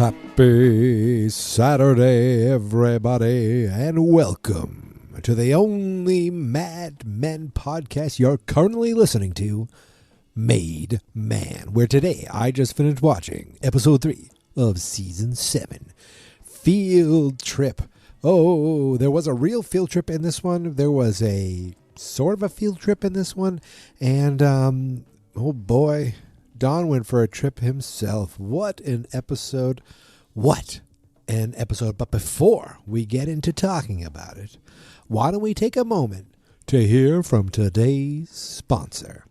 Happy Saturday, everybody, and welcome to the only Mad Men podcast you're currently listening to, Made Man, where today I just finished watching episode 3 of season 7, Field Trip. Oh, there was a real field trip in this one. There was a sort of a field trip in this one, and oh boy, Don went for a trip himself. What an episode. What an episode. But before we get into talking about it, why don't we take a moment to hear from today's sponsor?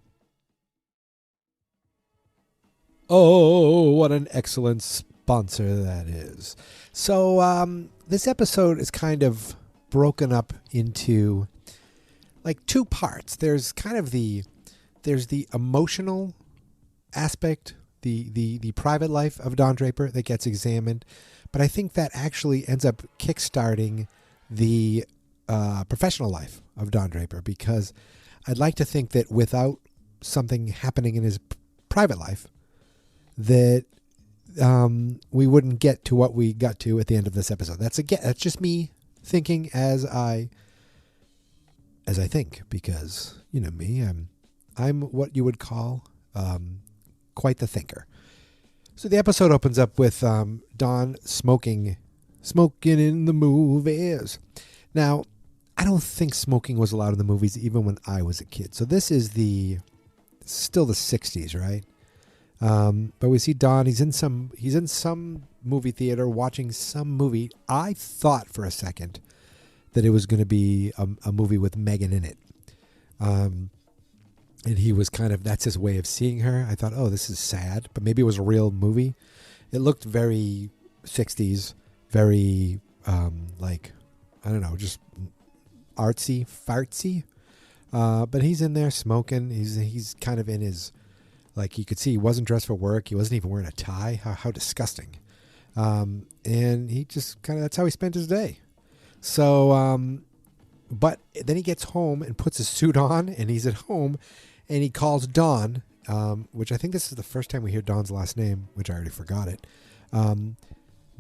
Oh, what an excellent sponsor that is. So this episode is kind of broken up into like two parts. There's kind of the emotional aspect, the private life of Don Draper that gets examined, but I think that actually ends up kickstarting the professional life of Don Draper, because I'd like to think that without something happening in his private life, that we wouldn't get to what we got to at the end of this episode. That's just me thinking as I think, because you know me, I'm what you would call quite the thinker. So the episode opens up with Don smoking in the movies. Now, I don't think smoking was allowed in the movies even when I was a kid. So this is still the 60s, right? But we see Don, he's in some movie theater watching some movie. I thought for a second that it was going to be a movie with Megan in it. And he was that's his way of seeing her. I thought, oh, this is sad, but maybe it was a real movie. It looked very 60s, very, I don't know, just artsy, fartsy. But he's in there smoking. He's kind of in his, like, you could see he wasn't dressed for work. He wasn't even wearing a tie. How disgusting. And he just that's how he spent his day. So, but then he gets home and puts his suit on, and he's at home, and he calls Dawn, which I think this is the first time we hear Dawn's last name, which I already forgot it.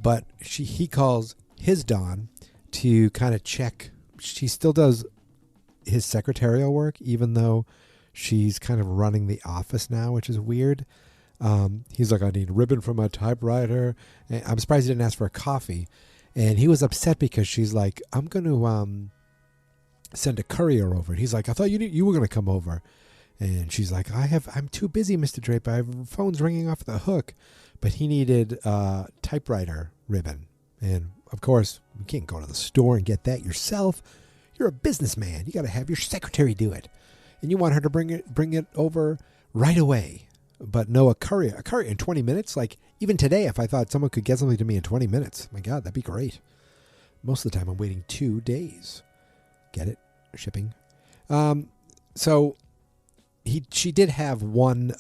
But he calls his Dawn to kind of check. She still does his secretarial work, even though she's kind of running the office now, which is weird. He's like, I need a ribbon from my typewriter. And I'm surprised he didn't ask for a coffee. And he was upset because she's like, I'm going to send a courier over. And he's like, I thought you were going to come over. And she's like, I'm too busy, Mr. Draper. I have phones ringing off the hook. But he needed a typewriter ribbon. And of course, you can't go to the store and get that yourself. You're a businessman. You got to have your secretary do it. And you want her to bring it over right away. But no, a courier in 20 minutes. Like, even today, if I thought someone could get something to me in 20 minutes, my God, that'd be great. Most of the time I'm waiting 2 days. Get it? Shipping. So she did have one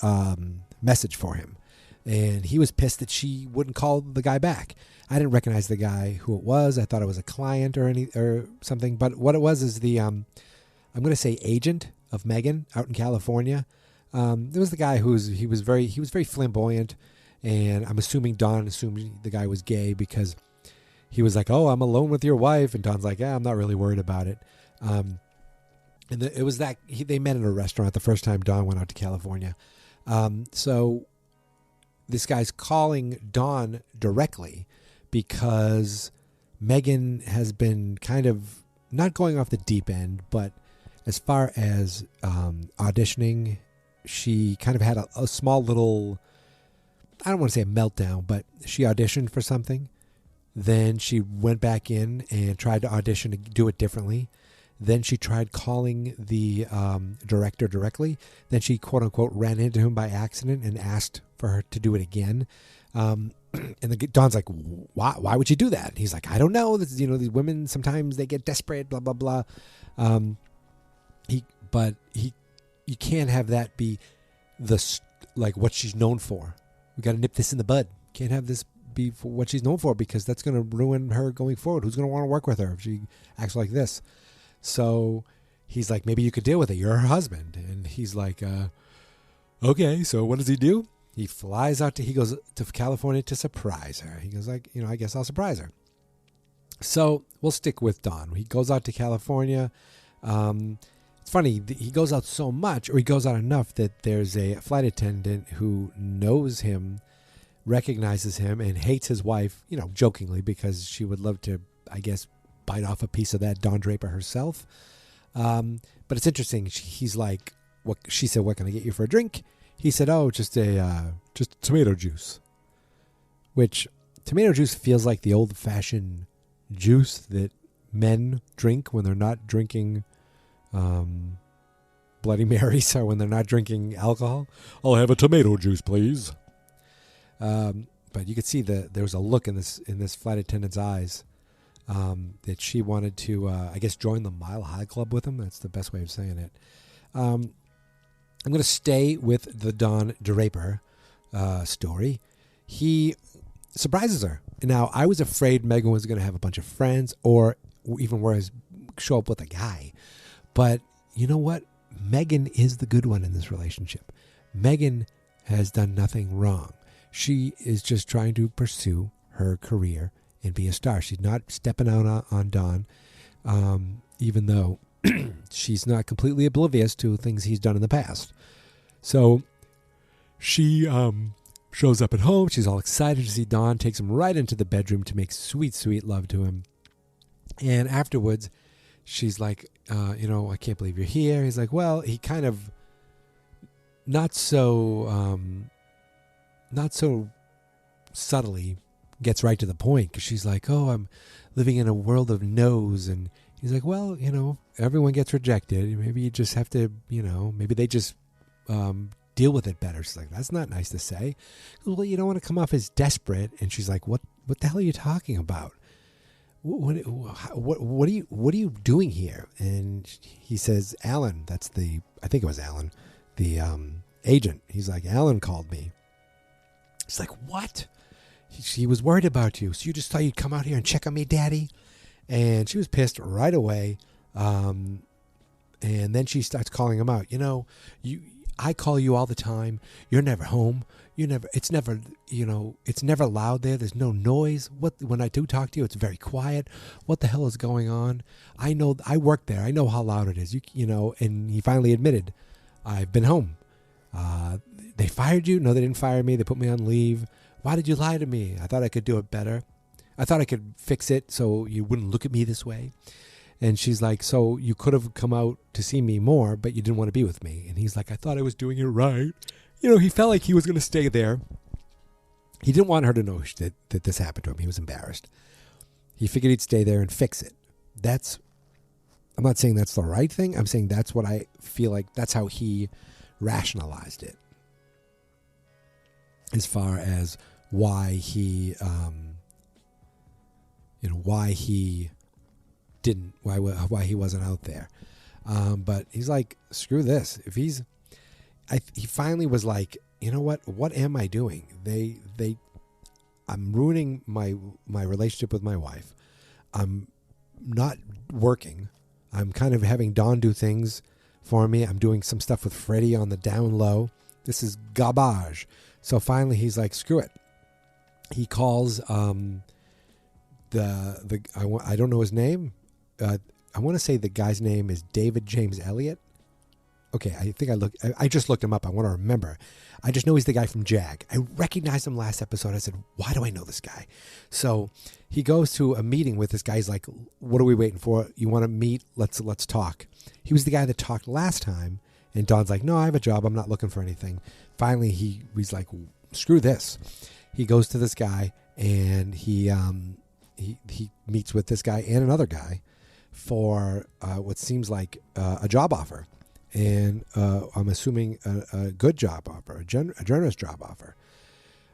message for him, and he was pissed that she wouldn't call the guy back. I didn't recognize the guy who it was. I thought it was a client or something. But what it was is the I'm going to say agent of Megan out in California. There was the guy he was very flamboyant, and I'm assuming Don assumed the guy was gay because he was like, "Oh, I'm alone with your wife," and Don's like, "Yeah, I'm not really worried about it." And it was that they met in a restaurant the first time Don went out to California. So this guy's calling Don directly because Megan has been kind of not going off the deep end, but as far as auditioning, she kind of had a small little, I don't want to say a meltdown, but she auditioned for something. Then she went back in and tried to audition to do it differently. Then she tried calling the director directly. Then she, quote unquote, ran into him by accident and asked for her to do it again. And Don's like, why would you do that? And he's like, I don't know. This is, these women, sometimes they get desperate, blah, blah, blah. You can't have that be what she's known for. We got to nip this in the bud. Can't have this be for what she's known for, because that's going to ruin her going forward. Who's going to want to work with her if she acts like this? So he's like, maybe you could deal with it. You're her husband. And he's like, okay, so what does he do? he flies out he goes to California to surprise her. He goes like, I guess I'll surprise her. So we'll stick with Don. He goes out to California. It's funny, he goes out so much, or he goes out enough that there's a flight attendant who knows him, recognizes him, and hates his wife, jokingly, because she would love to, I guess, bite off a piece of that Don Draper herself. But it's interesting. He's like, "What?" She said, "What can I get you for a drink?" He said, "Oh, just tomato juice." Which tomato juice feels like the old-fashioned juice that men drink when they're not drinking Bloody Marys, or when they're not drinking alcohol. "I'll have a tomato juice, please." But you could see there was a look in this flight attendant's eyes that she wanted to, I guess, join the Mile High Club with him. That's the best way of saying it. I'm going to stay with the Don Draper story. He surprises her. Now, I was afraid Megan was going to have a bunch of friends, or even worse, show up with a guy. But you know what? Megan is the good one in this relationship. Megan has done nothing wrong. She is just trying to pursue her career and be a star. She's not stepping out on Don, even though she's not completely oblivious to things he's done in the past. So she shows up at home. She's all excited to see Don, takes him right into the bedroom to make sweet, sweet love to him. And afterwards, she's like, I can't believe you're here. He's like, well, he kind of not so subtly gets right to the point, because she's like, oh, I'm living in a world of no's. And he's like, well, everyone gets rejected. Maybe you just have to, maybe they just deal with it better. She's like, that's not nice to say. Well, you don't want to come off as desperate. And she's like, what the hell are you talking about? What are you doing here? And he says, Alan, I think it was Alan, the agent. He's like, Alan called me. He's like, what? She was worried about you. So you just thought you'd come out here and check on me, Daddy? And she was pissed right away. And then she starts calling him out. I call you all the time. You're never home. It's never loud there. There's no noise. When I do talk to you, it's very quiet. What the hell is going on? I know, I work there. I know how loud it is. And he finally admitted, I've been home. They fired you? No, they didn't fire me. They put me on leave. Why did you lie to me? I thought I could do it better. I thought I could fix it so you wouldn't look at me this way. And she's like, so you could have come out to see me more, but you didn't want to be with me. And he's like, I thought I was doing it right. He felt like he was going to stay there. He didn't want her to know that this happened to him. He was embarrassed. He figured he'd stay there and fix it. I'm not saying that's the right thing. I'm saying that's what I feel like. That's how he rationalized it. As far as why he, why he wasn't out there. But he's like, screw this. He finally was like, you know what am I doing? I'm ruining my relationship with my wife. I'm not working. I'm kind of having Dawn do things for me. I'm doing some stuff with Freddie on the down low. This is garbage. So finally he's like, screw it. He calls I don't know his name. I want to say the guy's name is David James Elliott. Okay, I just looked him up. I want to remember. I just know he's the guy from Jag. I recognized him last episode. I said, why do I know this guy? So he goes to a meeting with this guy. He's like, what are we waiting for? You want to meet? Let's talk. He was the guy that talked last time. And Don's like, no, I have a job. I'm not looking for anything. Finally, he's like, screw this. He goes to this guy, and he meets with this guy and another guy for what seems like a job offer. And I'm assuming a good job offer, a generous job offer.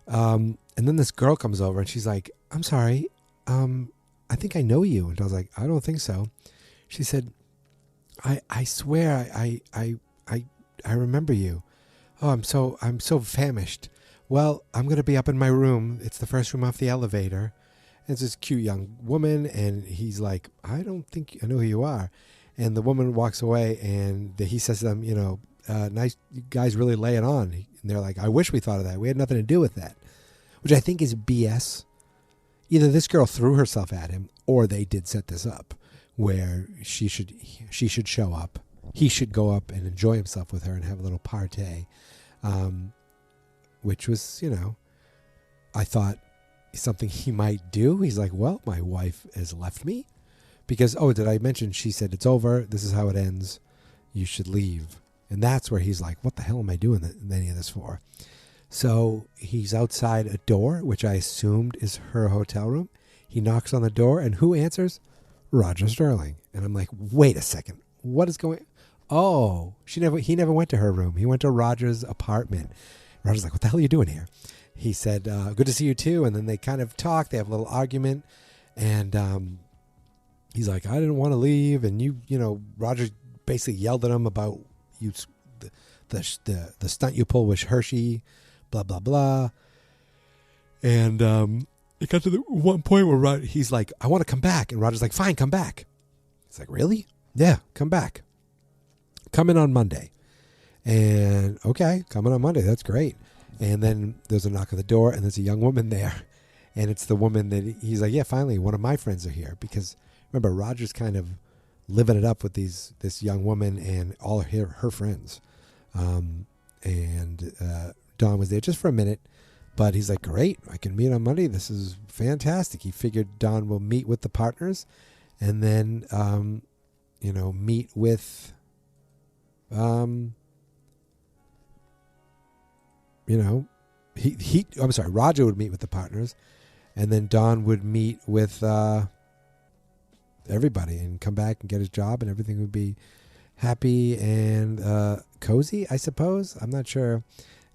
And then this girl comes over, and she's like, I'm sorry, I think I know you. And I was like, I don't think so. She said, I swear I remember you. Oh, I'm so famished. Well, I'm going to be up in my room. It's the first room off the elevator. And it's this cute young woman, and he's like, I don't think I know who you are. And the woman walks away, and he says to them, nice, you guys really lay it on. And they're like, I wish we thought of that. We had nothing to do with that, which I think is BS. Either this girl threw herself at him, or they did set this up where she should show up. He should go up and enjoy himself with her and have a little party, which was, I thought something he might do. He's like, well, my wife has left me because, did I mention she said it's over? This is how it ends. You should leave. And that's where he's like, what the hell am I doing any of this for? So he's outside a door, which I assumed is her hotel room. He knocks on the door, and who answers? Roger Sterling. And I'm like, wait a second. What is going? Oh, he never went to her room. He went to Roger's apartment. Roger's like, what the hell are you doing here? He said, good to see you too. And then they kind of talk. They have a little argument. And he's like, I didn't want to leave. And Roger basically yelled at him about the stunt you pull with Hershey, blah, blah, blah. And it got to the one point where he's like, I want to come back. And Roger's like, fine, come back. He's like, really? Yeah, come back. Come in on Monday. And okay, come in on Monday. That's great. And then there's a knock at the door, and there's a young woman there. And it's the woman that he's like, yeah, finally, one of my friends are here. Because remember, Roger's kind of living it up with this young woman and all her friends. And Don was there just for a minute. But he's like, great, I can meet on Monday. This is fantastic. He figured Don will meet with the partners and then, meet with, Roger would meet with the partners and then Don would meet with everybody and come back and get his job and everything would be happy and cozy, I suppose. I'm not sure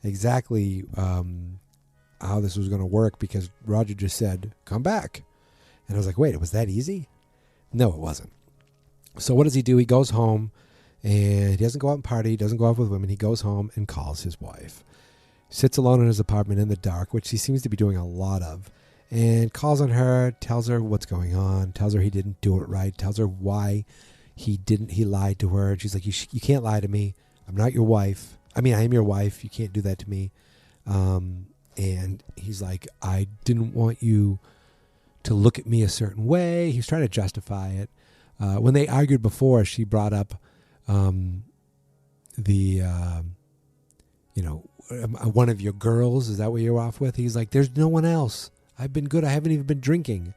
exactly how this was going to work because Roger just said, come back. And I was like, wait, it was that easy? No, it wasn't. So what does he do? He goes home and he doesn't go out and party. He doesn't go out with women. He goes home and calls his wife. Sits alone in his apartment in the dark, which he seems to be doing a lot of, and calls on her, tells her what's going on, tells her he didn't do it right, tells her why he lied to her. And she's like, you can't lie to me. I'm not your wife. I mean, I am your wife. You can't do that to me. And he's like, I didn't want you to look at me a certain way. He's trying to justify it. When they argued before, she brought up one of your girls. Is that what you're off with? He's like, there's no one else. I've been good. I haven't even been drinking.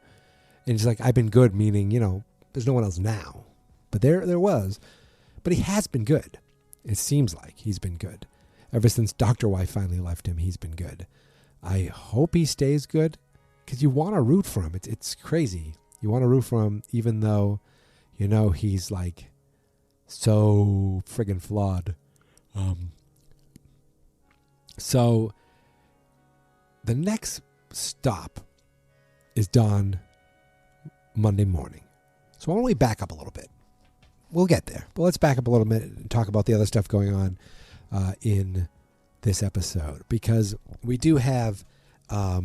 And she's like, I've been good, meaning, there's no one else now. But there was. But he has been good. It seems like he's been good. Ever since Dr. Y finally left him, he's been good. I hope he stays good because you want to root for him. It's crazy. You want to root for him even though, he's like so friggin' flawed. So the next stop is Dawn Monday morning. So why don't we back up a little bit? We'll get there, but let's back up a little bit and talk about the other stuff going on in this episode, because we do have a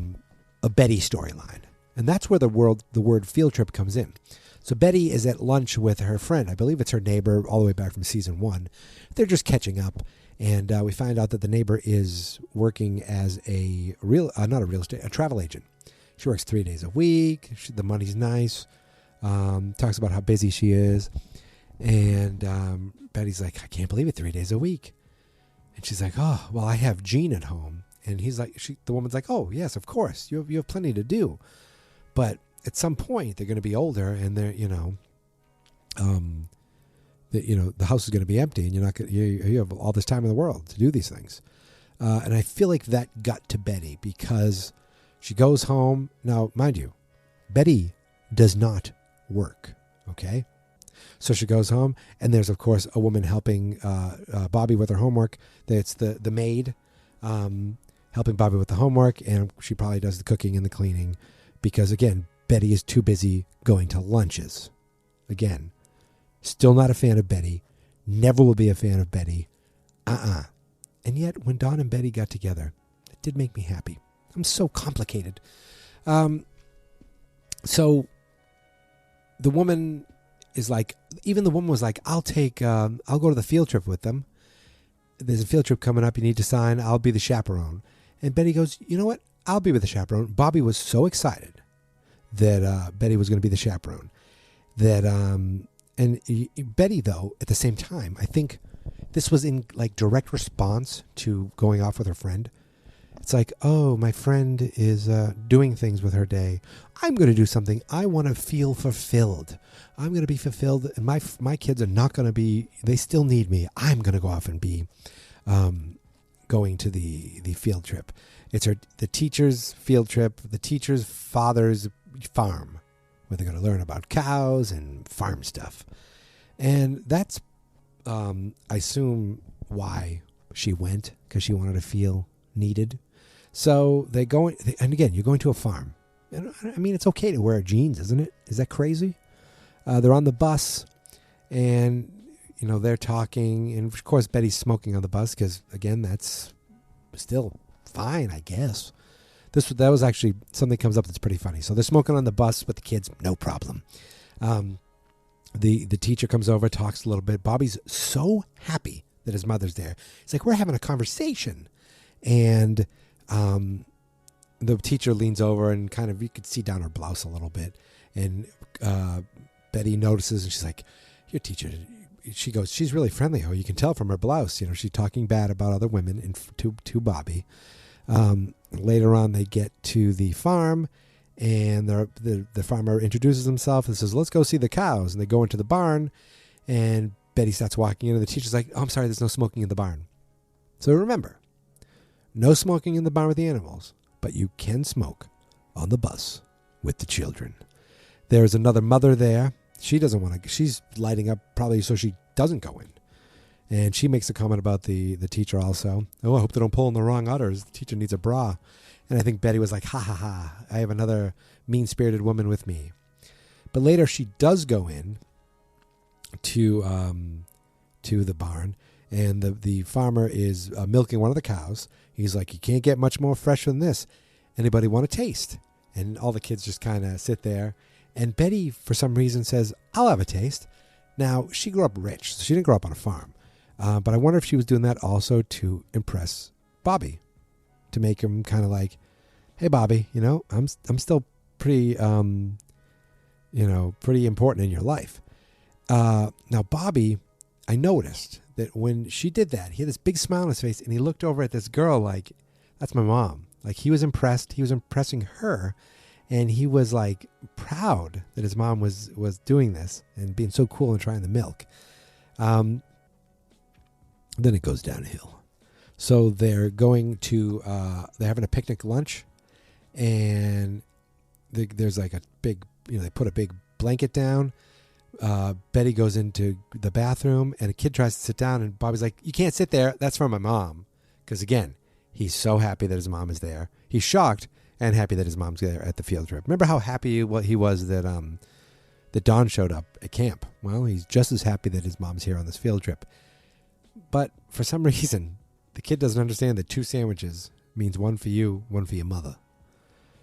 Betty storyline, and that's where the word field trip comes in. So Betty is at lunch with her friend. I believe it's her neighbor all the way back from season 1. They're just catching up, and we find out that the neighbor is working as a travel agent. She works 3 days a week. The money's nice. Talks about how busy she is, and Betty's like, I can't believe it, 3 days a week. And she's like, oh, well, I have Jean at home. And he's like, the woman's like, oh, yes, of course. You have plenty to do. But at some point, they're going to be older and they're, the house is going to be empty and you have all this time in the world to do these things. And I feel like that got to Betty because she goes home. Now, mind you, Betty does not work. Okay. So she goes home, and there's, of course, a woman helping Bobby with her homework. It's the maid helping Bobby with the homework, and she probably does the cooking and the cleaning because, again, Betty is too busy going to lunches. Again, still not a fan of Betty. Never will be a fan of Betty. And yet, when Dawn and Betty got together, it did make me happy. I'm so complicated. So the woman is like, even the woman was like, I'll go to the field trip with them. there's a field trip coming up. You need to sign. I'll be the chaperone. And Betty goes, you know what? I'll be with the chaperone. Bobby was so excited that Betty was going to be the chaperone. That Betty, though, at the same time, I think this was in like direct response to going off with her friend. It's like, oh, my friend is doing things with her day. I'm going to do something. I want to feel fulfilled. I'm going to be fulfilled, and my kids are not going to be. They still need me. I'm going to go off and be going to the field trip. It's the teacher's field trip, the teacher's father's farm, where they're going to learn about cows and farm stuff. And that's, I assume, why she went, because she wanted to feel needed. So they go, and again, you're going to a farm. I mean, it's okay to wear jeans, isn't it? Is that crazy? They're on the bus, and they're talking, and of course Betty's smoking on the bus because, again, that's still fine, I guess. That was actually something that comes up that's pretty funny. So they're smoking on the bus with the kids, no problem. The teacher comes over, talks a little bit. Bobby's so happy that his mother's there. It's like, we're having a conversation, and the teacher leans over and kind of, you could see down her blouse a little bit, and Betty notices, and she's like, your teacher, she goes, she's really friendly. Oh, you can tell from her blouse. She's talking bad about other women and to Bobby. Later on, they get to the farm, and the farmer introduces himself and says, let's go see the cows. And they go into the barn, and Betty starts walking in, and the teacher's like, oh, I'm sorry, there's no smoking in the barn. So remember, no smoking in the barn with the animals, but you can smoke on the bus with the children. There's another mother there. She doesn't want to. She's lighting up probably so she doesn't go in. And she makes a comment about the teacher also. Oh, I hope they don't pull in the wrong udders. The teacher needs a bra. And I think Betty was like, ha, ha, ha. I have another mean-spirited woman with me. But later she does go in to the barn. And the farmer is milking one of the cows. He's like, you can't get much more fresh than this. Anybody want a taste? And all the kids just kind of sit there. And Betty, for some reason, says, I'll have a taste. Now, she grew up rich, so she didn't grow up on a farm. But I wonder if she was doing that also to impress Bobby, to make him kind of like, hey, Bobby, I'm still pretty, pretty important in your life. Now, Bobby, I noticed that when she did that, he had this big smile on his face, and he looked over at this girl like, that's my mom. Like, he was impressed. He was impressing her. And he was like proud that his mom was doing this and being so cool and trying the milk. Then it goes downhill. So they're going to, they're having a picnic lunch, and there's like a big, they put a big blanket down. Betty goes into the bathroom, and a kid tries to sit down, and Bobby's like, you can't sit there. That's for my mom. Because again, he's so happy that his mom is there. He's shocked and happy that his mom's there at the field trip. Remember how happy he was that Dawn showed up at camp? Well, he's just as happy that his mom's here on this field trip. But for some reason, the kid doesn't understand that 2 sandwiches means one for you, one for your mother.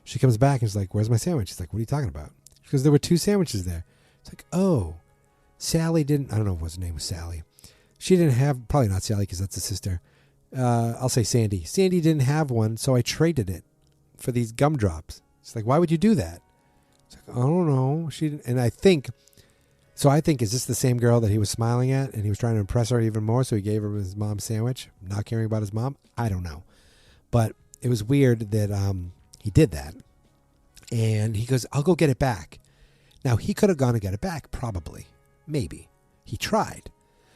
She comes back and she's like, where's my sandwich? He's like, what are you talking about? Because there were 2 sandwiches there. It's like, oh, Sally didn't, I don't know what her name was, Sally. She didn't have, probably not Sally because that's a sister. I'll say Sandy. Sandy didn't have one, so I traded it for these gumdrops. It's like, why would you do that? It's like, I don't know. She didn't, and I think, is this the same girl that he was smiling at, and he was trying to impress her even more, so he gave her his mom's sandwich, not caring about his mom? I don't know. But it was weird that he did that. And he goes, I'll go get it back. Now, he could have gone to get it back, probably. Maybe. He tried.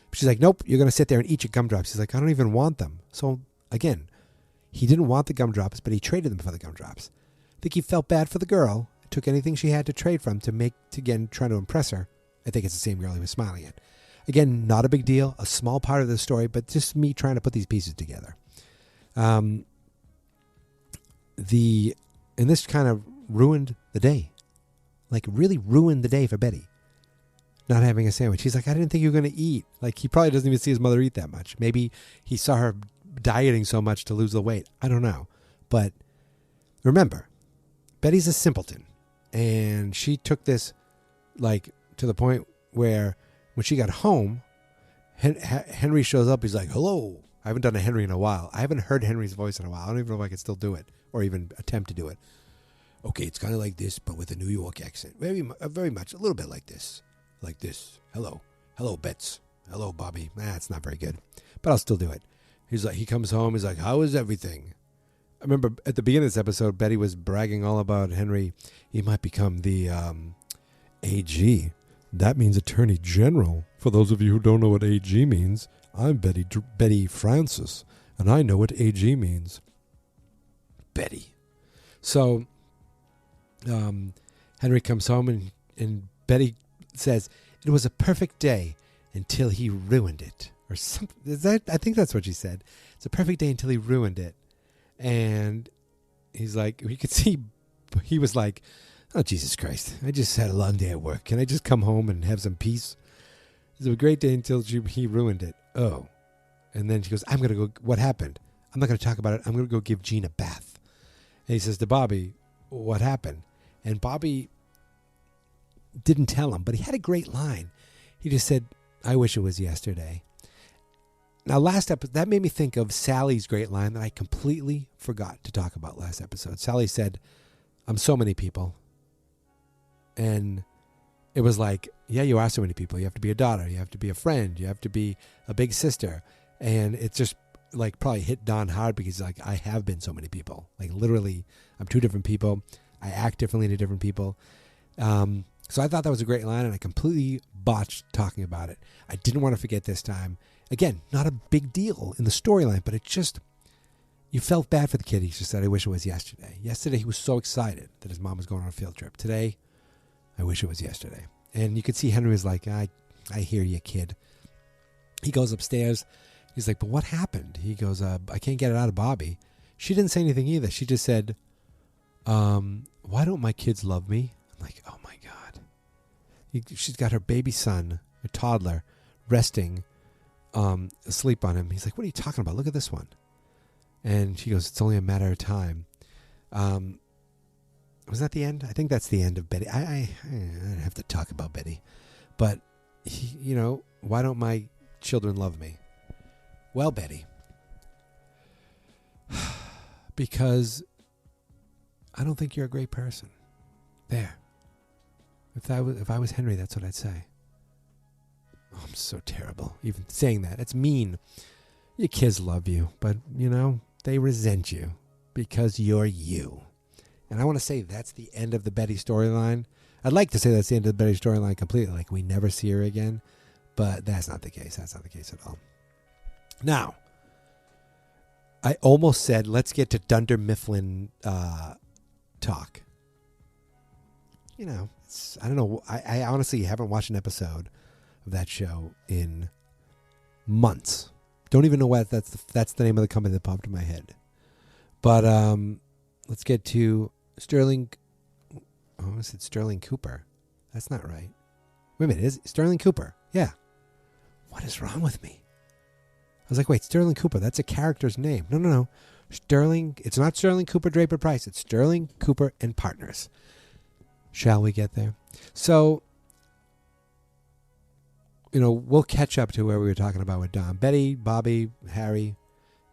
But she's like, nope, you're going to sit there and eat your gumdrops. He's like, I don't even want them. So, again, he didn't want the gumdrops, but he traded them for the gumdrops. I think he felt bad for the girl, took anything she had to trade from to again, trying to impress her. I think it's the same girl he was smiling at. Again, not a big deal, a small part of the story, but just me trying to put these pieces together. And this kind of ruined the day. Like, really ruined the day for Betty. Not having a sandwich. He's like, I didn't think you were going to eat. Like, he probably doesn't even see his mother eat that much. Maybe he saw her dieting so much to lose the weight. I don't know. But remember, Betty's a simpleton. And she took this, like, to the point where when she got home, Henry shows up. He's like, hello. I haven't done a Henry in a while. I haven't heard Henry's voice in a while. I don't even know if I can still do it or even attempt to do it. Okay, it's kind of like this, but with a New York accent. Very much, a little bit like this. Like this. Hello. Hello, Bets. Hello, Bobby. It's not very good, but I'll still do it. He comes home. He's like, how is everything? I remember at the beginning of this episode, Betty was bragging all about Henry. He might become the AG. That means Attorney General. For those of you who don't know what AG means, I'm Betty Francis, and I know what AG means. Betty. So Henry comes home, and Betty says, it was a perfect day until he ruined it. Or something. I think that's what she said. It's a perfect day until he ruined it. And he's like, we could see, he was like, oh, Jesus Christ, I just had a long day at work. Can I just come home and have some peace? It was a great day until he ruined it. Oh. And then she goes, I'm going to go, what happened? I'm not going to talk about it. I'm going to go give Jean a bath. And he says to Bobby, what happened? And Bobby didn't tell him, but he had a great line. He just said, I wish it was yesterday. Now, last episode, that made me think of Sally's great line that I completely forgot to talk about last episode. Sally said, I'm so many people. And it was like, yeah, you are so many people. You have to be a daughter. You have to be a friend. You have to be a big sister. And it's just like probably hit Don hard because like, I have been so many people. Like literally, I'm two different people. I act differently to different people. So I thought that was a great line, and I completely botched talking about it. I didn't want to forget this time. Again, not a big deal in the storyline, but it just, you felt bad for the kid. He just said, I wish it was yesterday. Yesterday, he was so excited that his mom was going on a field trip. Today, I wish it was yesterday. And you could see Henry was like, I hear you, kid. He goes upstairs. He's like, but what happened? He goes, I can't get it out of Bobby. She didn't say anything either. She just said, why don't my kids love me? I'm like, oh my God. She's got her baby son, a toddler, resting, asleep on him. He's like, what are you talking about? Look at this one. And she goes, it's only a matter of time. Was that the end? I think that's the end of Betty. I don't have to talk about Betty. But, why don't my children love me? Well, Betty, because I don't think you're a great person. There. If I was Henry, that's what I'd say. Oh, I'm so terrible. Even saying that. It's mean. Your kids love you, but, they resent you because you're you. And I want to say that's the end of the Betty storyline. I'd like to say that's the end of the Betty storyline completely, like we never see her again, but that's not the case. That's not the case at all. Now, I almost said, let's get to Dunder Mifflin talk. I don't know. I honestly haven't watched an episode of that show in months. Don't even know what that's the name of the company that popped in my head. But let's get to Sterling. Oh, I said Sterling Cooper. That's not right. Wait a minute. Is it Sterling Cooper? Yeah. What is wrong with me? I was like, wait, Sterling Cooper. That's a character's name. No. Sterling. It's not Sterling Cooper Draper Price. It's Sterling Cooper and Partners. Shall we get there? So, we'll catch up to where we were talking about with Don. Betty, Bobby, Harry,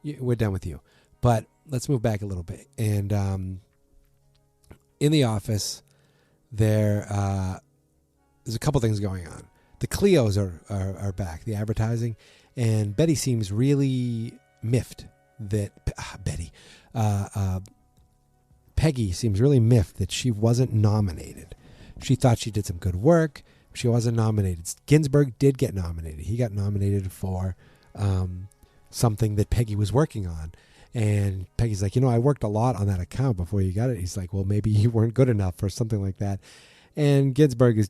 we're done with you. But let's move back a little bit. And in the office, there's a couple things going on. The Cleos are back, the advertising. And Betty seems really miffed that Peggy seems really miffed that she wasn't nominated. She thought she did some good work. She wasn't nominated. Ginsburg did get nominated. He got nominated for something that Peggy was working on. And Peggy's like, I worked a lot on that account before you got it. He's like, well, maybe you weren't good enough for something like that. And Ginsburg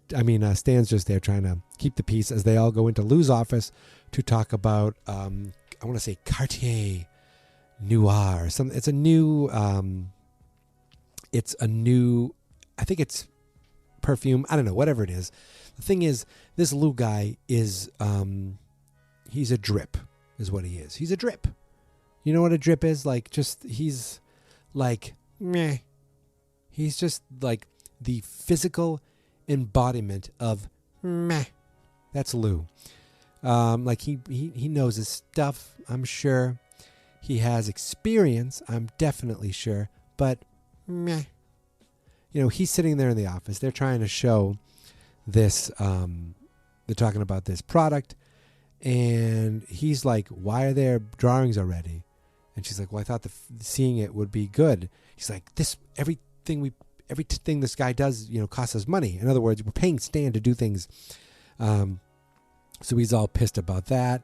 Stan's just there trying to keep the peace as they all go into Lou's office to talk about, I want to say Cartier Noir or something. It's a new, I think it's perfume. I don't know, whatever it is. The thing is, this Lou guy is, he's a drip is what he is. He's a drip. You know what a drip is? He's like, meh. He's just like the physical embodiment of meh. That's Lou. Like he knows his stuff, I'm sure. He has experience, I'm definitely sure. But, meh. You know, he's sitting there in the office. They're trying to show this, they're talking about this product. And he's like, why are there drawings already? And she's like, well, I thought seeing it would be good. He's like, everything this guy does, you know, costs us money. In other words, we're paying Stan to do things. So he's all pissed about that.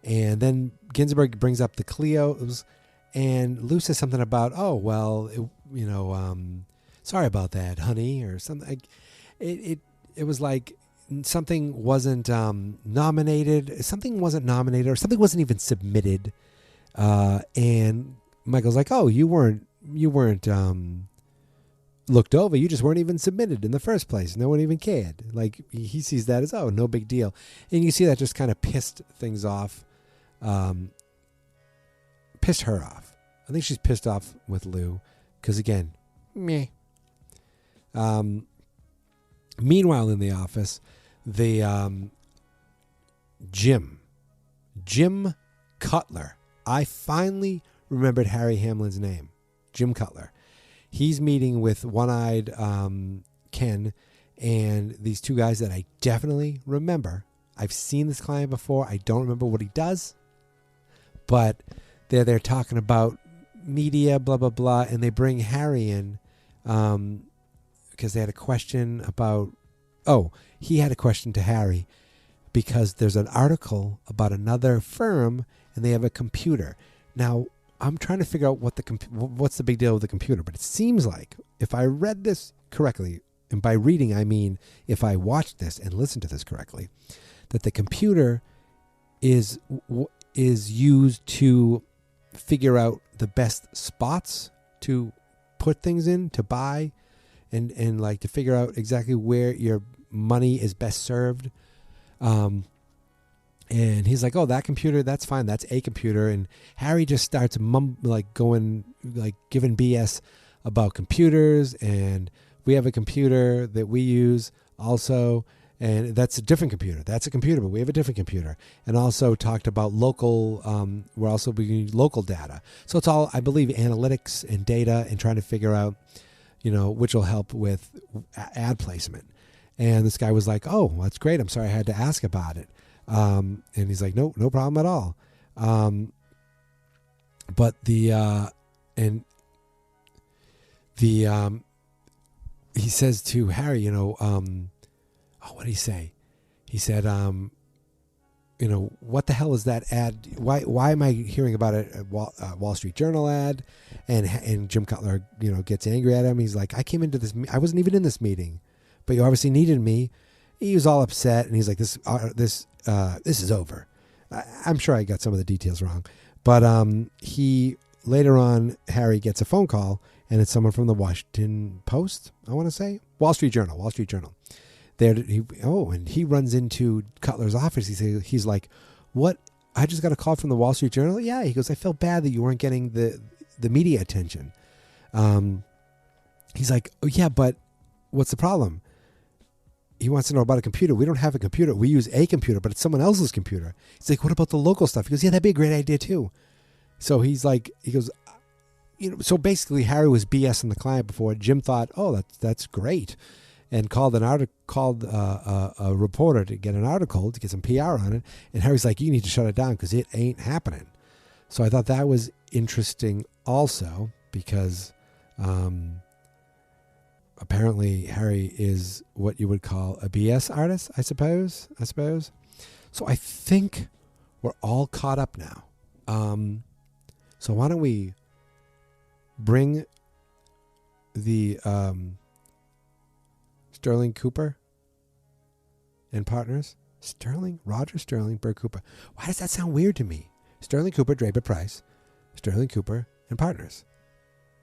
And then Ginsburg brings up the Cleos, and Lou says something about, oh, well, sorry about that, honey, or something. It was like something wasn't nominated. Something wasn't nominated, or something wasn't even submitted. And Michael's like, oh, you weren't looked over. You just weren't even submitted in the first place. No one even cared. Like, he sees that as, oh, no big deal. And you see that just kind of pissed things off. Pissed her off. I think she's pissed off with Lou because, again, meh. Meanwhile, in the office, Jim Cutler. I finally remembered Harry Hamlin's name. Jim Cutler. He's meeting with one-eyed Ken and these two guys that I definitely remember. I've seen this client before. I don't remember what he does, but they're talking about media, blah, blah, blah, and they bring Harry in because they had a question about, he had a question to Harry because there's an article about another firm and they have a computer. Now, I'm trying to figure out what's the big deal with the computer, but it seems like if I read this correctly, and by reading I mean if I watched this and listened to this correctly, that the computer is used to figure out the best spots to put things in, to buy, and like to figure out exactly where your money is best served. And he's like, oh, that computer, that's fine. That's a computer. And Harry just starts giving BS about computers. And we have a computer that we use also. And that's a different computer. That's a computer, but we have a different computer. And also talked about local, we're also being local data. So it's all, I believe, analytics and data and trying to figure out, which will help with ad placement. And this guy was like, oh, that's great. I'm sorry I had to ask about it. And he's like, no problem at all. But he says to Harry, what did he say? He said, what the hell is that ad? Why am I hearing about it at Wall Street Journal ad? And Jim Cutler, gets angry at him. He's like, I came into this, I wasn't even in this meeting, but you obviously needed me. He was all upset, and he's like, this is over. I'm sure I got some of the details wrong, but later on, Harry gets a phone call, and it's someone from the Washington Post, I want to say, Wall Street Journal. And he runs into Cutler's office. He's like, what? I just got a call from the Wall Street Journal. Yeah, he goes, I felt bad that you weren't getting the media attention. He's like, oh yeah, but what's the problem? He wants to know about a computer. We don't have a computer. We use a computer, but it's someone else's computer. He's like, what about the local stuff? He goes, yeah, that'd be a great idea too. So he goes, so basically Harry was BSing the client before. Jim thought, oh, that's great. And called a reporter to get an article, to get some PR on it. And Harry's like, you need to shut it down because it ain't happening. So I thought that was interesting also because, apparently Harry is what you would call a BS artist, I suppose. So I think we're all caught up now. So why don't we bring the Sterling Cooper and Partners? Roger Sterling, Bert Cooper. Why does that sound weird to me? Sterling Cooper, Draper Price, Sterling Cooper and Partners.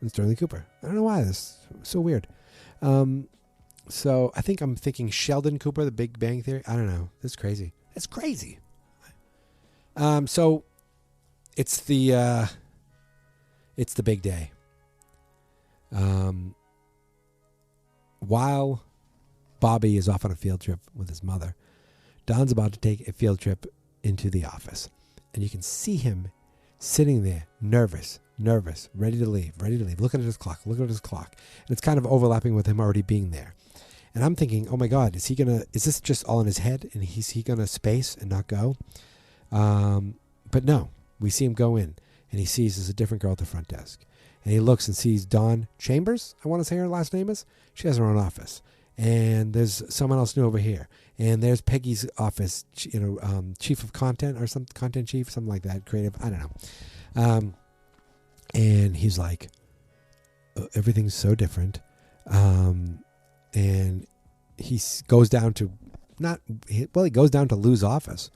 And Sterling Cooper. I don't know why this is so weird. So I think I'm thinking Sheldon Cooper, The Big Bang Theory. I don't know. That's crazy. That's crazy. So it's the big day. While Bobby is off on a field trip with his mother, Don's about to take a field trip into the office. And you can see him sitting there, nervous, ready to leave, looking at his clock. And it's kind of overlapping with him already being there. And I'm thinking, oh my God, is this just all in his head? And is he going to space and not go? But no, we see him go in, and he sees there's a different girl at the front desk. And he looks and sees Dawn Chambers, I want to say her last name is. She has her own office. And there's someone else new over here. And there's Peggy's office, chief of content or some content chief, something like that, creative, I don't know. And he's like, everything's so different. And he goes down to Lou's office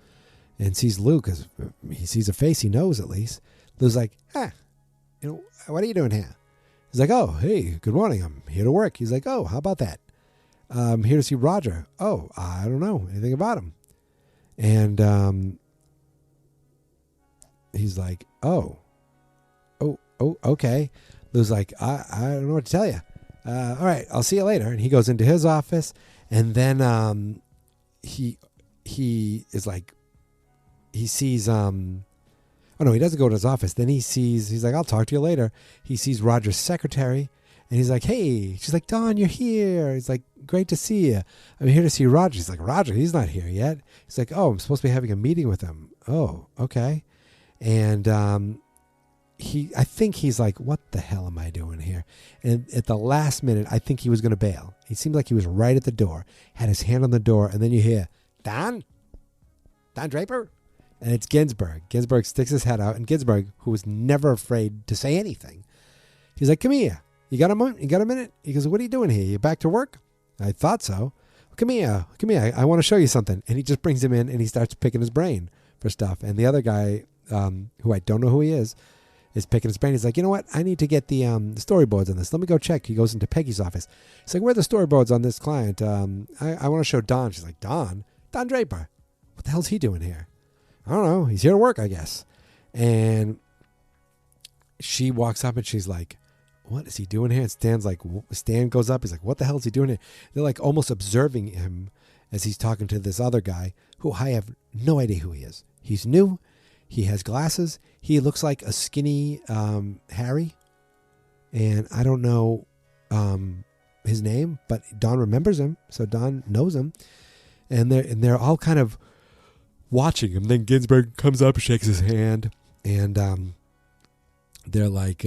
and sees Lou, because he sees a face he knows at least. Lou's like, what are you doing here? He's like, oh, hey, good morning. I'm here to work. He's like, oh, how about that? I'm here to see Roger. Oh, I don't know anything about him. And he's like, oh, okay. Lou's like, I don't know what to tell you. All right, I'll see you later. And he goes into his office, and then he is like, he sees oh no, he doesn't go to his office. Then he's like, I'll talk to you later. He sees Roger's secretary, and he's like, hey. She's like, Dawn, you're here. He's like, great to see you. I'm here to see Roger. He's like, Roger, he's not here yet. He's like, oh, I'm supposed to be having a meeting with him. Oh, okay. And I think he's like, what the hell am I doing here? And at the last minute, I think he was going to bail. He seemed like he was right at the door, had his hand on the door, and then you hear, Don Draper? And it's Ginsberg. Ginsberg sticks his head out, and Ginsberg, who was never afraid to say anything, he's like, come here. You got a minute? He goes, what are you doing here? You back to work? I thought so. Come here. I want to show you something. And he just brings him in, and he starts picking his brain for stuff. And the other guy, who I don't know who he is picking his brain. He's like, you know what? I need to get the storyboards on this. Let me go check. He goes into Peggy's office. He's like, where are the storyboards on this client? I want to show Don. She's like, Don Draper. What the hell's he doing here? I don't know. He's here to work, I guess. And she walks up, and she's like, what is he doing here? And Stan goes up. He's like, what the hell is he doing here? They're like almost observing him as he's talking to this other guy who I have no idea who he is. He's new. He has glasses. He looks like a skinny Harry. And I don't know his name, but Don remembers him. So Don knows him. And they're all kind of watching him. Then Ginsberg comes up and shakes his hand. And they're like,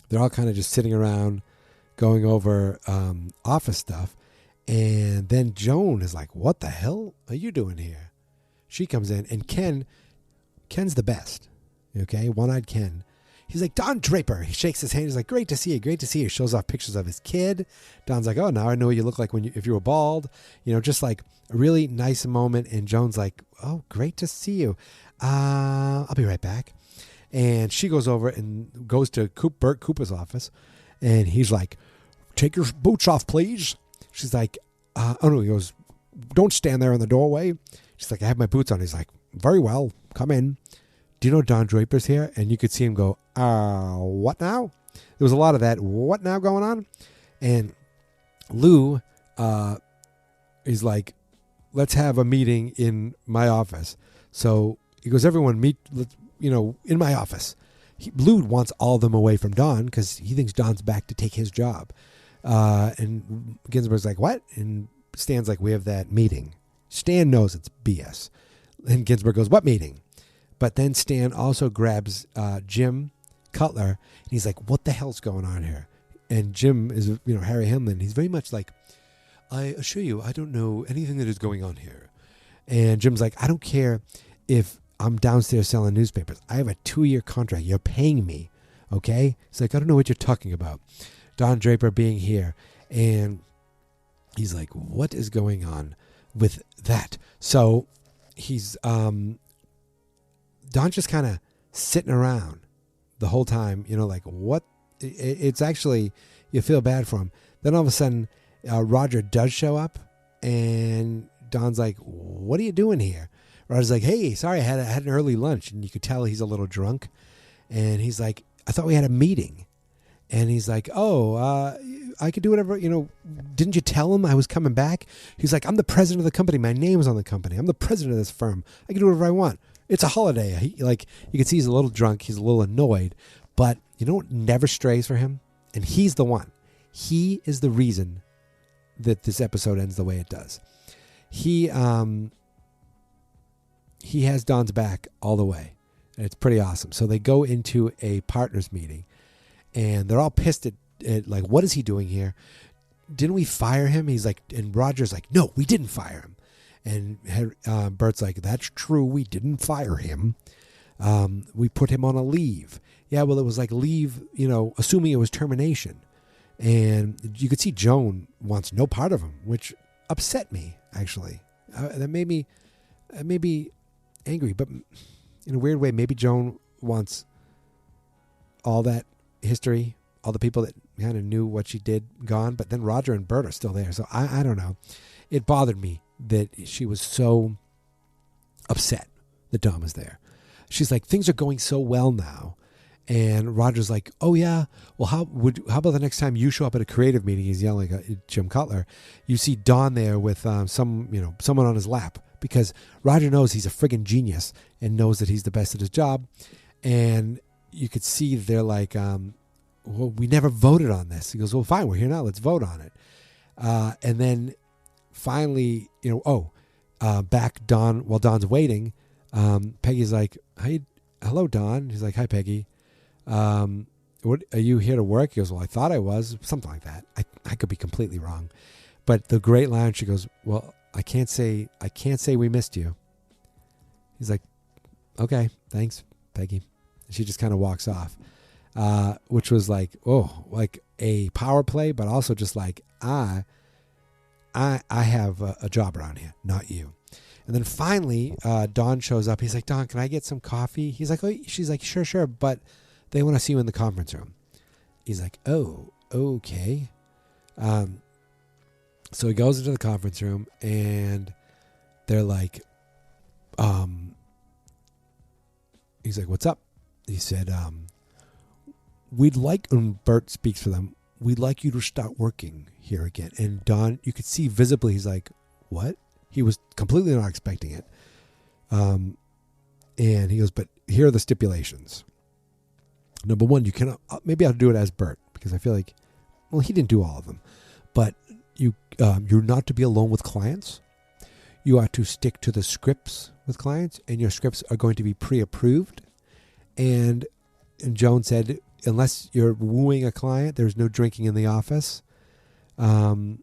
they're all kind of just sitting around going over office stuff. And then Joan is like, what the hell are you doing here? She comes in, and Ken's the best. Okay, one-eyed Ken. He's like, Don Draper. He shakes his hand. He's like, great to see you. Shows off pictures of his kid. Don's like, oh, now I know what you look like if you were bald. Just like a really nice moment. And Joan's like, oh, great to see you. I'll be right back. And she goes over and goes to Bert Cooper's office. And he's like, take your boots off, please. She's like, oh no, he goes, don't stand there in the doorway. She's like, I have my boots on. He's like, very well, come in. Do you know Don Draper's here? And you could see him go, what now? There was a lot of that, what now going on? And Lou is like, let's have a meeting in my office. So he goes, everyone meet, in my office. Lou wants all of them away from Don because he thinks Don's back to take his job. And Ginsberg's like, what? And Stan's like, we have that meeting. Stan knows it's BS. And Ginsberg goes, what meeting? But then Stan also grabs Jim Cutler, and he's like, what the hell's going on here? And Jim is, Harry Hamlin. He's very much like, I assure you, I don't know anything that is going on here. And Jim's like, I don't care if I'm downstairs selling newspapers. I have a 2-year contract. You're paying me, okay? He's like, I don't know what you're talking about. Don Draper being here. And he's like, what is going on with that? So he's, Don's just kind of sitting around the whole time, like what? It's actually, you feel bad for him. Then all of a sudden, Roger does show up, and Don's like, what are you doing here? Roger's like, hey, sorry, I had an early lunch. And you could tell he's a little drunk. And he's like, I thought we had a meeting. And he's like, I could do whatever, didn't you tell him I was coming back? He's like, I'm the president of the company. My name's on the company. I'm the president of this firm. I can do whatever I want. It's a holiday. You can see he's a little drunk. He's a little annoyed. But you know what never strays for him? And he's the one. He is the reason that this episode ends the way it does. He has Don's back all the way. And it's pretty awesome. So they go into a partners meeting. And they're all pissed at like, what is he doing here? Didn't we fire him? He's like, and Roger's like, no, we didn't fire him. And Bert's like, that's true. We didn't fire him. We put him on a leave. Yeah, well, it was like leave, assuming it was termination. And you could see Joan wants no part of him, which upset me, actually. That made me angry. But in a weird way, maybe Joan wants all that history, all the people that kind of knew what she did gone, but then Roger and Bert are still there. So I don't know. It bothered me that she was so upset that Don was there. She's like, things are going so well now. And Roger's like, oh yeah, well how about the next time you show up at a creative meeting? He's yelling at Jim Cutler. You see Don there with someone on his lap, because Roger knows he's a friggin' genius and knows that he's the best at his job. And you could see they're like, well, we never voted on this. He goes, well, fine, we're here now. Let's vote on it. And then finally, back Don, while Don's waiting, Peggy's like, hello, Don. He's like, hi, Peggy. What, are you here to work? He goes, well, I thought I was. Something like that. I could be completely wrong. But the great line, she goes, well, I can't say we missed you. He's like, okay, thanks, Peggy. She just kind of walks off, which was like, like a power play, but also just like, I have a job around here, not you. And then finally, Don shows up. He's like, Don, can I get some coffee? He's like, she's like, sure, but they want to see you in the conference room. He's like, oh, okay. So he goes into the conference room, and they're like, he's like, what's up? He said, we'd like, and Bert speaks for them, we'd like you to start working here again. And Don, you could see visibly, he's like, what? He was completely not expecting it. And he goes, but here are the stipulations. Number one, you cannot, maybe I'll do it as Bert, because I feel like, well, he didn't do all of them. But you're not to be alone with clients. You are to stick to the scripts with clients, and your scripts are going to be pre-approved. And Joan said, unless you're wooing a client, there's no drinking in the office. And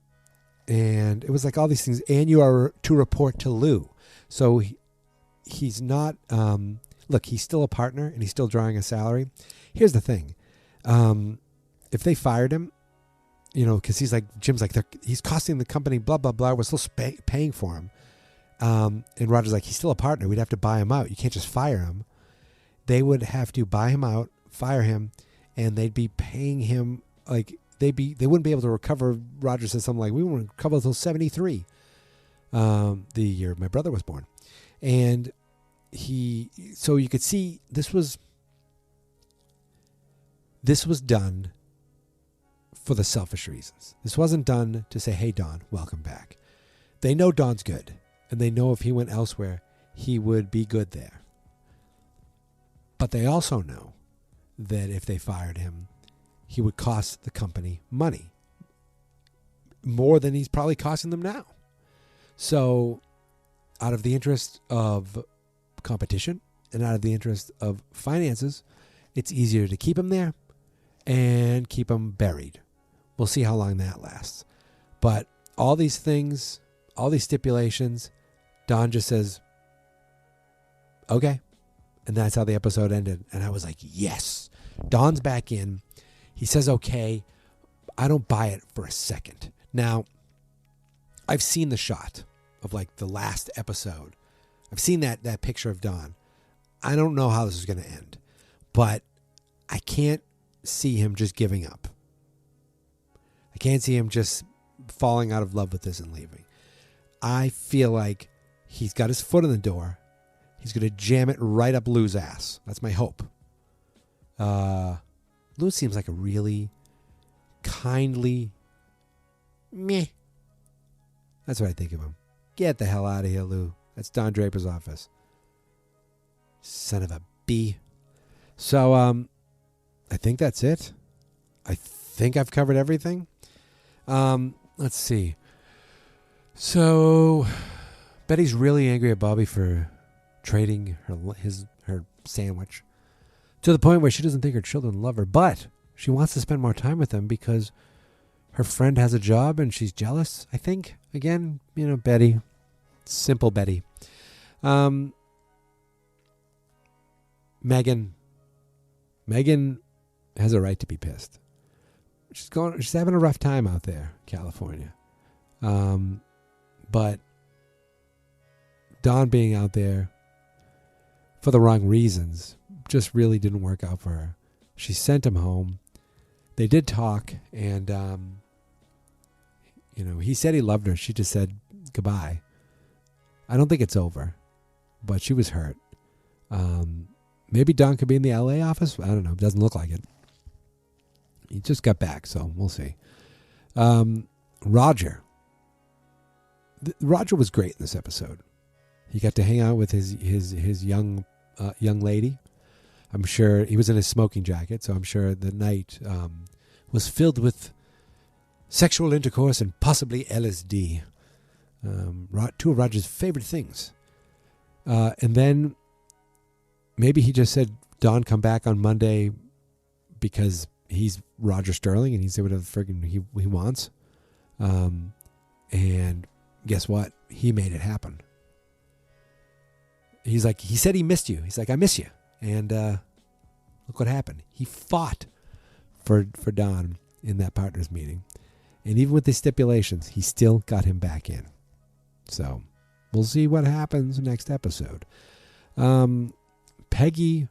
it was like all these things. And you are to report to Lou. So he's not, look, he's still a partner and he's still drawing a salary. Here's the thing. If they fired him, because he's like, Jim's like, he's costing the company, blah, blah, blah. We're still paying for him. And Roger's like, he's still a partner. We'd have to buy him out. You can't just fire him. They would have to buy him out, fire him, and they'd be paying him like they wouldn't be able to recover. Roger says something like, we won't recover until 73, the year my brother was born. And so you could see this was done for the selfish reasons. This wasn't done to say, hey, Don, welcome back. They know Don's good, and they know if he went elsewhere, he would be good there. But they also know that if they fired him, he would cost the company money, more than he's probably costing them now. So out of the interest of competition and out of the interest of finances, it's easier to keep him there and keep him buried. We'll see how long that lasts. But all these things, all these stipulations, Don just says, okay. And that's how the episode ended. And I was like, yes, Don's back in. He says, okay. I don't buy it for a second. Now, I've seen the shot of like the last episode. I've seen that picture of Don. I don't know how this is going to end, but I can't see him just giving up. I can't see him just falling out of love with this and leaving. I feel like he's got his foot in the door. He's going to jam it right up Lou's ass. That's my hope. Lou seems like a really kindly meh. That's what I think of him. Get the hell out of here, Lou. That's Don Draper's office. Son of a B. So, I think that's it. I think I've covered everything. Let's see. So, Betty's really angry at Bobby for trading her sandwich to the point where she doesn't think her children love her, but she wants to spend more time with them because her friend has a job and she's jealous, I think. Again, Betty. Simple Betty. Megan has a right to be pissed. She's having a rough time out there, California. But Don being out there for the wrong reasons just really didn't work out for her. She sent him home. They did talk, and he said he loved her. She just said goodbye. I don't think it's over, but she was hurt. Maybe Don could be in the LA office. I don't know. It doesn't look like it. He just got back, so we'll see. Roger. Roger was great in this episode. He got to hang out with his young lady. I'm sure he was in his smoking jacket, so I'm sure the night was filled with sexual intercourse and possibly LSD. Two of Roger's favorite things. And then maybe he just said, Don, come back on Monday because he's Roger Sterling and he said whatever friggin' he wants. And guess what? He made it happen. He said he missed you. He's like, I miss you. And look what happened. He fought for Don in that partners meeting. And even with the stipulations, he still got him back in. So we'll see what happens next episode. Peggy's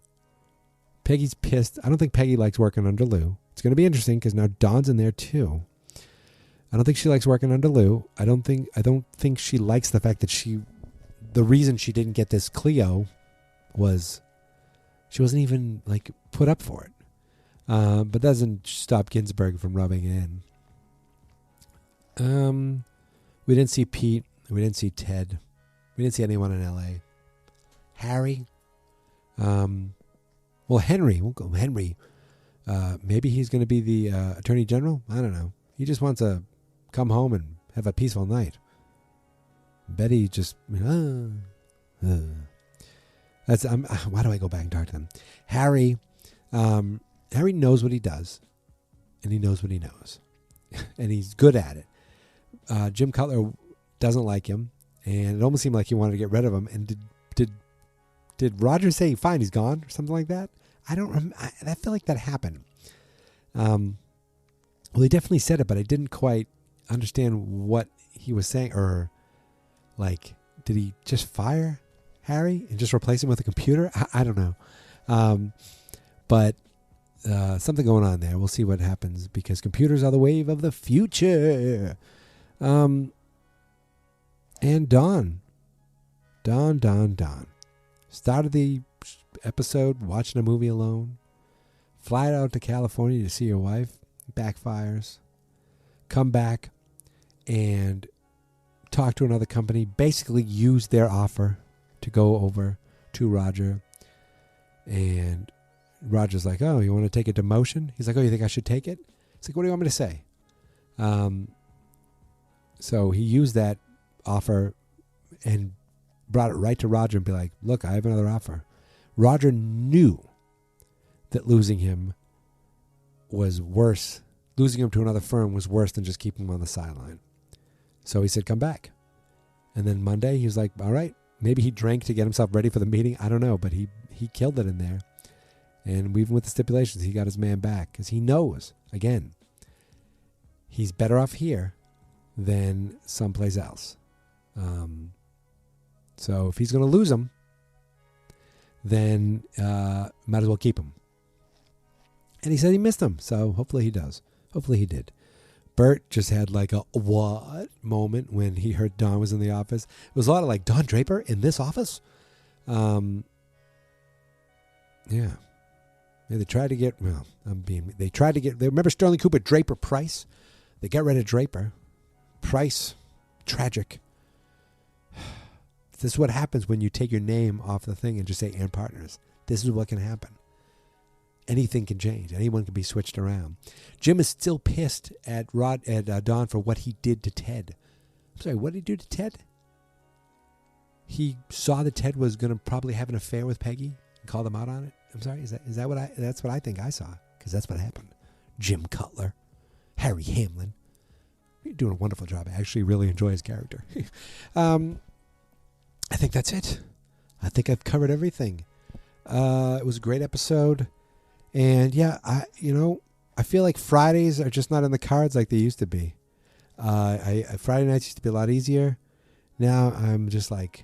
pissed. I don't think Peggy likes working under Lou. It's going to be interesting because now Don's in there too. I don't think she likes working under Lou. I don't think she likes the fact that the reason she didn't get this Clio was she wasn't even put up for it. But doesn't stop Ginsburg from rubbing in. We didn't see Pete. We didn't see Ted. We didn't see anyone in L.A. Harry. Well, Henry. We'll go Henry. Maybe he's going to be the Attorney General. I don't know. He just wants to come home and have a peaceful night. Betty just. That's. Why do I go back and talk to them? Harry. Harry knows what he does, and he knows what he knows, and he's good at it. Jim Cutler doesn't like him, and it almost seemed like he wanted to get rid of him. And did Roger say, fine, he's gone, or something like that? I don't I feel like that happened. Well, he definitely said it, but I didn't quite understand what he was saying. Or, did he just fire Harry and just replace him with a computer? I don't know. But something going on there. We'll see what happens, because computers are the wave of the future. And Don. Started the episode watching a movie alone. Fly out to California to see your wife. Backfires. Come back and talk to another company. Basically use their offer to go over to Roger. And Roger's like, oh, you want to take a demotion? He's like, oh, you think I should take it? It's like, what do you want me to say? So he used that offer and brought it right to Roger and be like, look, I have another offer. Roger knew that losing him was worse. Losing him to another firm was worse than just keeping him on the sideline. So he said, come back. And then Monday, he was like, all right. Maybe he drank to get himself ready for the meeting. I don't know, but he killed it in there. And even with the stipulations, he got his man back. Because he knows, again, he's better off here than someplace else. So if he's going to lose him, then might as well keep him. And he said he missed him, so hopefully he does. Hopefully he did. Bert just had a what moment when he heard Don was in the office. It was a lot of Don Draper in this office? Yeah. Yeah, they tried to get. Well, They tried to get. They remember Sterling Cooper, Draper, Price. They got rid of Draper. Price, tragic. This is what happens when you take your name off the thing and just say "and partners." This is what can happen. Anything can change. Anyone can be switched around. Jim is still pissed at Don for what he did to Ted. I'm sorry, what did he do to Ted? He saw that Ted was going to probably have an affair with Peggy and called him out on it. I'm sorry, is that what that's what I think I saw, because that's what happened. Jim Cutler, Harry Hamlin. You're doing a wonderful job. I actually really enjoy his character. I think that's it. I think I've covered everything. It was a great episode. And yeah, I feel like Fridays are just not in the cards like they used to be. Friday nights used to be a lot easier. Now I'm just like,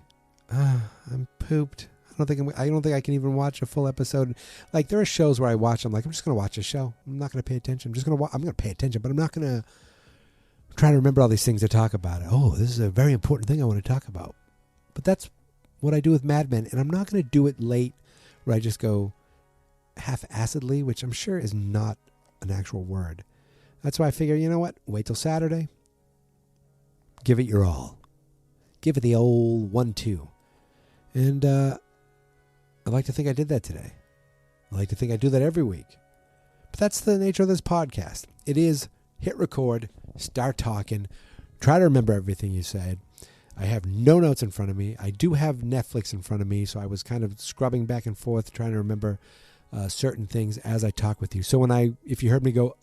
I'm pooped. I don't think I can even watch a full episode. Like, there are shows where I watch. I'm like, I'm just going to watch a show. I'm not going to pay attention. I'm going to pay attention, but I'm not going to try to remember all these things to talk about. Oh, this is a very important thing I want to talk about. But that's what I do with Mad Men, and I'm not going to do it late where I just go half-assedly, which I'm sure is not an actual word. That's why I figure, you know what? Wait till Saturday. Give it your all. Give it the old 1-2. And I'd like to think I did that today. I like to think I do that every week. But that's the nature of this podcast. It is hit record, start talking, try to remember everything you said. I have no notes in front of me. I do have Netflix in front of me, so I was kind of scrubbing back and forth, trying to remember certain things as I talk with you. So if you heard me go,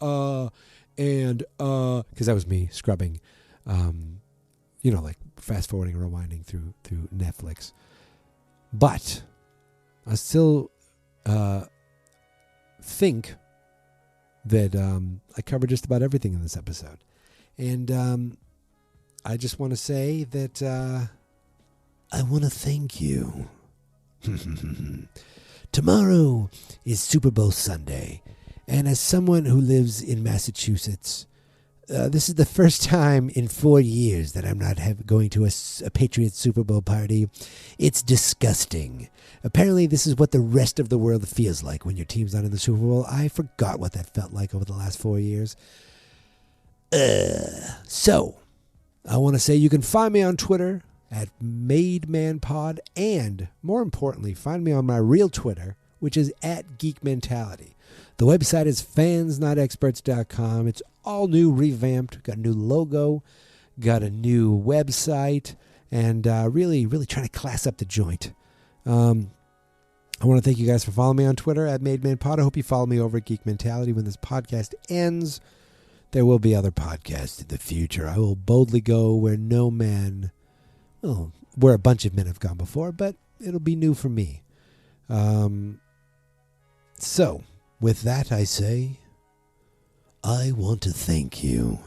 because that was me scrubbing, like fast forwarding or rewinding through Netflix. But I still think that I covered just about everything in this episode. And I just want to say that I want to thank you. Tomorrow is Super Bowl Sunday, and as someone who lives in Massachusetts, this is the first time in 4 years that I'm not going to a Patriots Super Bowl party. It's disgusting. Apparently, this is what the rest of the world feels like when your team's not in the Super Bowl. I forgot what that felt like over the last 4 years. So, I want to say you can find me on Twitter at MadeManPod, and more importantly, find me on my real Twitter, which is at Geek Mentality. The website is fansnotexperts.com. It's all new, revamped, got a new logo, got a new website, and really, really trying to class up the joint. I want to thank you guys for following me on Twitter at MadeManPod. I hope you follow me over at Geek Mentality. When this podcast ends, there will be other podcasts in the future. I will boldly go where no man, where a bunch of men have gone before, but it'll be new for me. So, with that, I say, I want to thank you.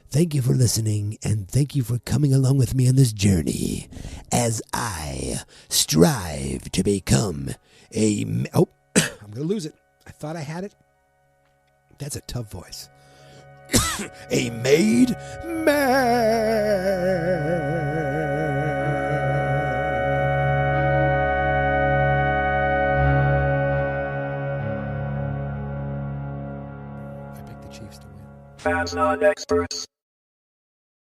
Thank you for listening, and thank you for coming along with me on this journey as I strive to become I'm going to lose it. I thought I had it. That's a tough voice. A made man. I picked the Chiefs to win. Fans not experts.